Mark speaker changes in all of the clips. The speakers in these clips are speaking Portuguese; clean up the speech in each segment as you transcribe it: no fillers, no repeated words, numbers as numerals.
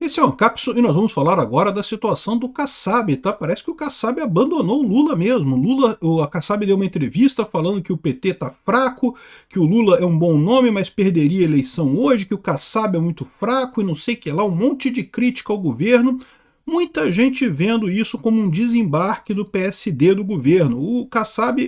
Speaker 1: Esse é o Ancapso e nós vamos falar agora da situação do Kassab, tá? Parece que o Kassab abandonou o Lula mesmo. A Kassab deu uma entrevista falando que o PT tá fraco, que o Lula é um bom nome, mas perderia a eleição hoje, que o Kassab é muito fraco e não sei o que lá, um monte de crítica ao governo. Muita gente vendo isso como um desembarque do PSD do governo. O Kassab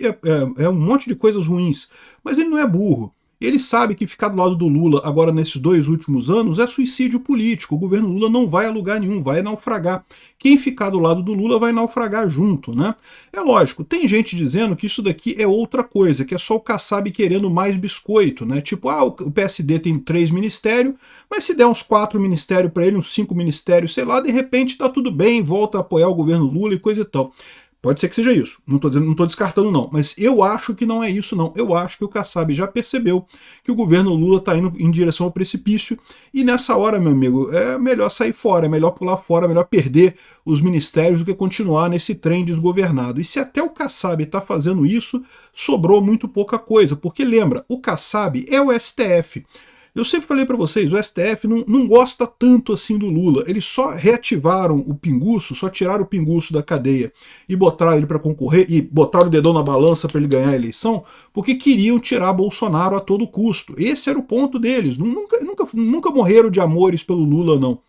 Speaker 1: é um monte de coisas ruins, mas ele não é burro. Ele sabe que ficar do lado do Lula agora nesses 2 últimos anos é suicídio político. O governo Lula não vai a lugar nenhum, vai naufragar. Quem ficar do lado do Lula vai naufragar junto, né? É lógico, tem gente dizendo que isso daqui é outra coisa, que é só o Kassab querendo mais biscoito, né? Tipo, o PSD tem 3 ministérios, mas se der uns 4 ministérios para ele, uns 5 ministérios, sei lá, de repente tá tudo bem, volta a apoiar o governo Lula e coisa e tal. Pode ser que seja isso, não estou descartando não, mas eu acho que não é isso não. Eu acho que o Kassab já percebeu que o governo Lula está indo em direção ao precipício e nessa hora, meu amigo, é melhor sair fora, é melhor pular fora, é melhor perder os ministérios do que continuar nesse trem desgovernado. E se até o Kassab está fazendo isso, sobrou muito pouca coisa, porque lembra, o Kassab é o STF. Eu sempre falei para vocês, o STF não gosta tanto assim do Lula. Eles só reativaram o Pinguço, só tiraram o Pinguço da cadeia e botaram ele para concorrer e botaram o dedão na balança para ele ganhar a eleição, porque queriam tirar Bolsonaro a todo custo. Esse era o ponto deles. Nunca morreram de amores pelo Lula, não.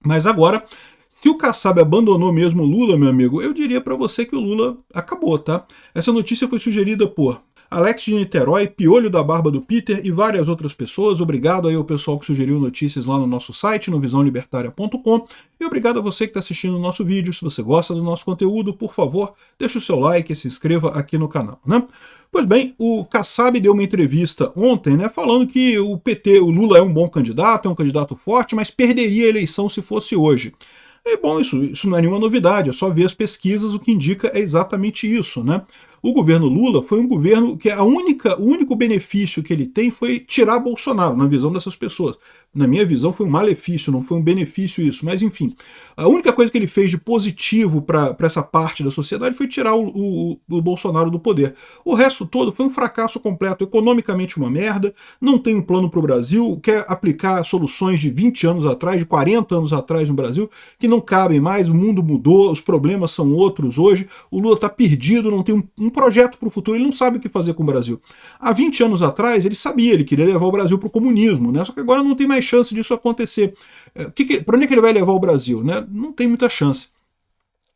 Speaker 1: Mas agora, se o Kassab abandonou mesmo o Lula, meu amigo, eu diria para você que o Lula acabou, tá? Essa notícia foi sugerida por Alex de Niterói, Piolho da Barba do Peter e várias outras pessoas. Obrigado aí ao pessoal que sugeriu notícias lá no nosso site, no visãolibertaria.com. E obrigado a você que está assistindo o nosso vídeo. Se você gosta do nosso conteúdo, por favor, deixe o seu like e se inscreva aqui no canal, né? Pois bem, o Kassab deu uma entrevista ontem, né, falando que o PT, o Lula é um bom candidato, é um candidato forte, mas perderia a eleição se fosse hoje. É bom, isso não é nenhuma novidade, é só ver as pesquisas, o que indica é exatamente isso, né? O governo Lula foi um governo que o único benefício que ele tem foi tirar Bolsonaro, na visão dessas pessoas. Na minha visão foi um malefício, não foi um benefício isso, mas enfim. A única coisa que ele fez de positivo para essa parte da sociedade foi tirar o Bolsonaro do poder. O resto todo foi um fracasso completo, economicamente uma merda, não tem um plano para o Brasil, quer aplicar soluções de 20 anos atrás, de 40 anos atrás no Brasil, que não cabem mais, o mundo mudou, os problemas são outros hoje, o Lula está perdido, não tem um projeto para o futuro, ele não sabe o que fazer com o Brasil. Há 20 anos atrás ele sabia, ele queria levar o Brasil para o comunismo, né? Só que agora não tem mais chance disso acontecer. Para onde é que ele vai levar o Brasil? Né? Não tem muita chance.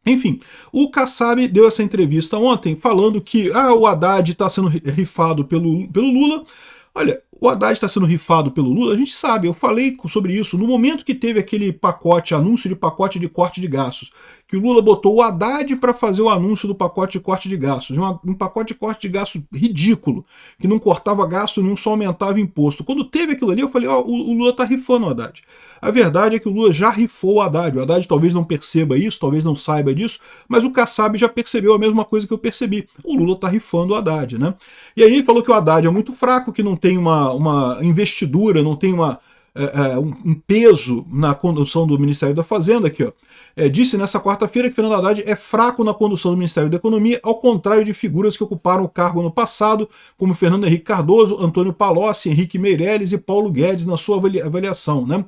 Speaker 1: Enfim, o Kassab deu essa entrevista ontem falando que o Haddad está sendo rifado pelo Lula. Olha, o Haddad está sendo rifado pelo Lula, a gente sabe, eu falei sobre isso no momento que teve aquele pacote, anúncio de pacote de corte de gastos, que o Lula botou o Haddad para fazer o anúncio do pacote de corte de gastos, um pacote de corte de gastos ridículo, que não cortava gasto nenhum, só aumentava imposto. Quando teve aquilo ali, eu falei, o Lula está rifando o Haddad. A verdade é que o Lula já rifou o Haddad talvez não perceba isso, talvez não saiba disso, mas o Kassab já percebeu a mesma coisa que eu percebi. O Lula está rifando o Haddad, né? E aí ele falou que o Haddad é muito fraco, que não tem uma investidura, não tem um peso na condução do Ministério da Fazenda, aqui, ó. Disse nessa quarta-feira que Fernando Haddad é fraco na condução do Ministério da Economia, ao contrário de figuras que ocuparam o cargo no passado, como Fernando Henrique Cardoso, Antônio Palocci, Henrique Meirelles e Paulo Guedes na sua avaliação, né?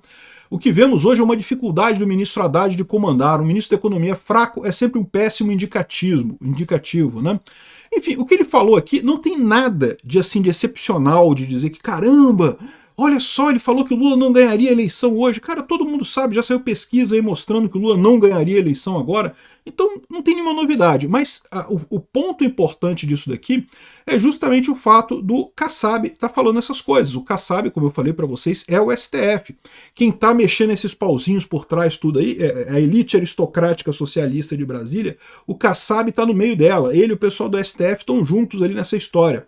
Speaker 1: O que vemos hoje é uma dificuldade do ministro Haddad de comandar. Um ministro da Economia fraco é sempre um péssimo indicativo, né? Enfim, o que ele falou aqui não tem nada de excepcional, de dizer que, caramba, olha só, ele falou que o Lula não ganharia a eleição hoje. Cara, todo mundo sabe, já saiu pesquisa aí mostrando que o Lula não ganharia a eleição agora. Então não tem nenhuma novidade. Mas o ponto importante disso daqui é justamente o fato do Kassab estar falando essas coisas. O Kassab, como eu falei para vocês, é o STF. Quem está mexendo esses pauzinhos por trás tudo aí é a elite aristocrática socialista de Brasília. O Kassab está no meio dela. Ele e o pessoal do STF estão juntos ali nessa história.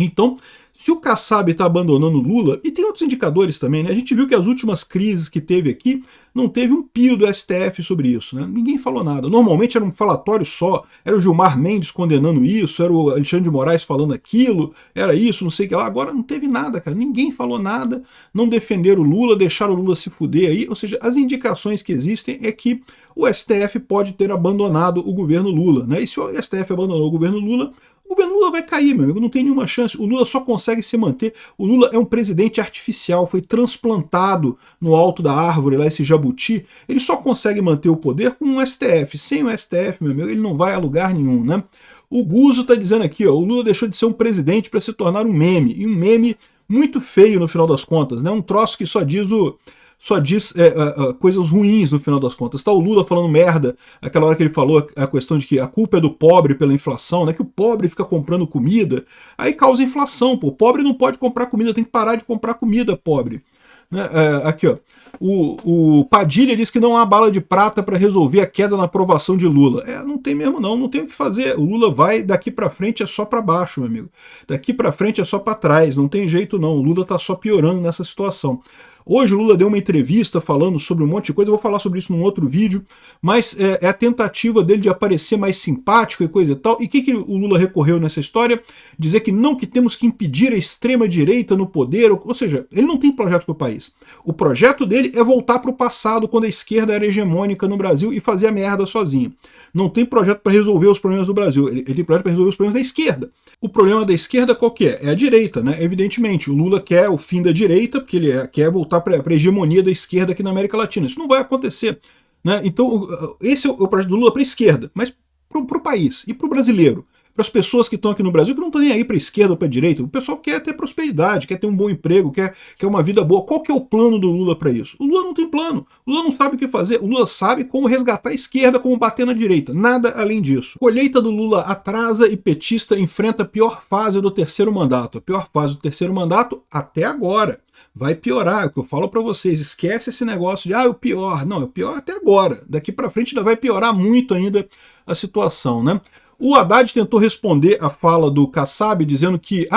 Speaker 1: Então, se o Kassab está abandonando o Lula, e tem outros indicadores também, né? A gente viu que as últimas crises que teve aqui, não teve um pio do STF sobre isso, né? Ninguém falou nada. Normalmente era um falatório só, era o Gilmar Mendes condenando isso, era o Alexandre de Moraes falando aquilo, era isso, não sei o que lá. Agora não teve nada, cara. Ninguém falou nada, não defenderam o Lula, deixaram o Lula se fuder aí. Ou seja, as indicações que existem é que o STF pode ter abandonado o governo Lula, né? E se o STF abandonou o governo Lula o governo Lula vai cair, meu amigo, não tem nenhuma chance. O Lula só consegue se manter. O Lula é um presidente artificial, foi transplantado no alto da árvore, lá esse jabuti. Ele só consegue manter o poder com um STF. Sem o STF, meu amigo, ele não vai a lugar nenhum, né? O Guzo tá dizendo aqui, ó, o Lula deixou de ser um presidente para se tornar um meme. E um meme muito feio no final das contas, né? Um troço que só diz coisas ruins no final das contas. Tá o Lula falando merda, aquela hora que ele falou a questão de que a culpa é do pobre pela inflação, né? Que o pobre fica comprando comida, aí causa inflação, pô. O pobre não pode comprar comida, tem que parar de comprar comida, pobre. Né? Aqui, ó. O Padilha diz que não há bala de prata para resolver a queda na aprovação de Lula. Não tem mesmo não tem o que fazer. O Lula vai, daqui para frente é só para baixo, meu amigo. Daqui para frente é só para trás, não tem jeito não. O Lula tá só piorando nessa situação. Hoje o Lula deu uma entrevista falando sobre um monte de coisa, eu vou falar sobre isso num outro vídeo, mas é a tentativa dele de aparecer mais simpático e coisa e tal. E o que o Lula recorreu nessa história? Dizer que não, que temos que impedir a extrema-direita no poder, ou seja, ele não tem projeto para o país. O projeto dele é voltar para o passado, quando a esquerda era hegemônica no Brasil e fazia merda sozinha. Não tem projeto para resolver os problemas do Brasil, ele tem projeto para resolver os problemas da esquerda. O problema da esquerda qual que é? É a direita, né? Evidentemente, o Lula quer o fim da direita, porque ele quer voltar para a hegemonia da esquerda aqui na América Latina. Isso não vai acontecer, né? Então, esse é o projeto do Lula para a esquerda, mas para o país e para o brasileiro. Para as pessoas que estão aqui no Brasil, que não estão nem aí para a esquerda ou para a direita. O pessoal quer ter prosperidade, quer ter um bom emprego, quer uma vida boa. Qual que é o plano do Lula para isso? O Lula não tem plano. O Lula não sabe o que fazer. O Lula sabe como resgatar a esquerda, como bater na direita. Nada além disso. Colheita do Lula atrasa e petista enfrenta a pior fase do terceiro mandato. A pior fase do terceiro mandato até agora. Vai piorar, é o que eu falo para vocês. Esquece esse negócio de, o pior. Não, é o pior até agora. Daqui para frente ainda vai piorar muito ainda a situação, né? O Haddad tentou responder a fala do Kassab dizendo que,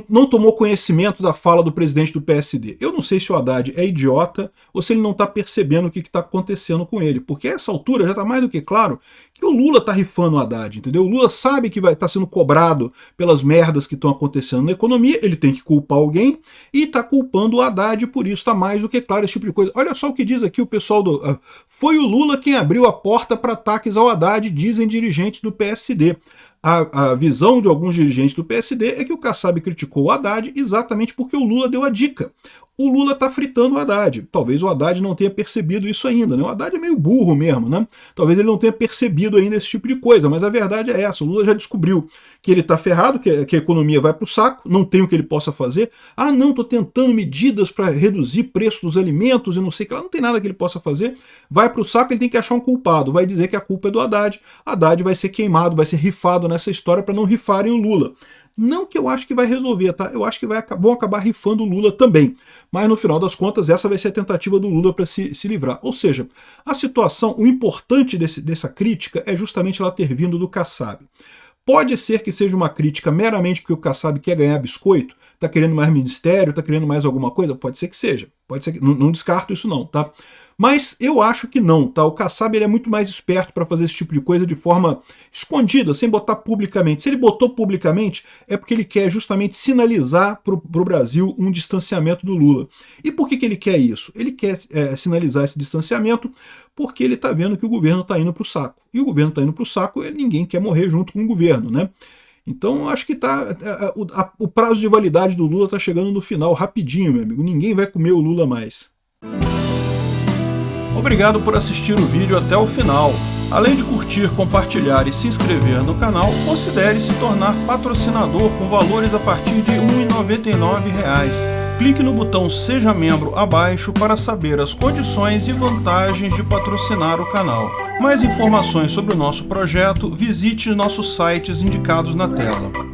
Speaker 1: não tomou conhecimento da fala do presidente do PSD. Eu não sei se o Haddad é idiota ou se ele não está percebendo o que está acontecendo com ele, porque a essa altura já está mais do que claro que o Lula está rifando o Haddad, entendeu? O Lula sabe que vai estar sendo cobrado pelas merdas que estão acontecendo na economia, ele tem que culpar alguém e está culpando o Haddad por isso, está mais do que claro esse tipo de coisa. Olha só o que diz aqui o pessoal do... Foi o Lula quem abriu a porta para ataques ao Haddad, dizem dirigentes do PSD. A visão de alguns dirigentes do PSD é que o Kassab criticou o Haddad exatamente porque o Lula deu a dica. O Lula está fritando o Haddad. Talvez o Haddad não tenha percebido isso ainda, né? O Haddad é meio burro mesmo, né? Talvez ele não tenha percebido ainda esse tipo de coisa, mas a verdade é essa. O Lula já descobriu que ele está ferrado, que a economia vai para o saco, não tem o que ele possa fazer. Não, estou tentando medidas para reduzir preço dos alimentos e não sei o que lá, não tem nada que ele possa fazer. Vai para o saco, ele tem que achar um culpado, vai dizer que a culpa é do Haddad. Haddad vai ser queimado, vai ser rifado nessa história para não rifarem o Lula. Não que eu acho que vai resolver, tá? Eu acho que vão acabar rifando o Lula também. Mas no final das contas, essa vai ser a tentativa do Lula para se livrar. Ou seja, a situação, o importante dessa crítica é justamente ela ter vindo do Kassab. Pode ser que seja uma crítica meramente porque o Kassab quer ganhar biscoito, tá querendo mais ministério, tá querendo mais alguma coisa? Pode ser que seja. Pode ser que, não descarto isso não, tá? Mas eu acho que não, tá? O Kassab ele é muito mais esperto para fazer esse tipo de coisa de forma escondida, sem botar publicamente. Se ele botou publicamente, é porque ele quer justamente sinalizar para o Brasil um distanciamento do Lula. E por que ele quer isso? Ele quer sinalizar esse distanciamento porque ele está vendo que o governo está indo para o saco. E o governo está indo para o saco, ninguém quer morrer junto com o governo, né? Então acho que o prazo de validade do Lula está chegando no final, rapidinho, meu amigo. Ninguém vai comer o Lula mais. Obrigado por assistir o vídeo até o final. Além de curtir, compartilhar e se inscrever no canal, considere se tornar patrocinador com valores a partir de R$ 1,99. Clique no botão Seja Membro abaixo para saber as condições e vantagens de patrocinar o canal. Mais informações sobre o nosso projeto, visite nossos sites indicados na tela.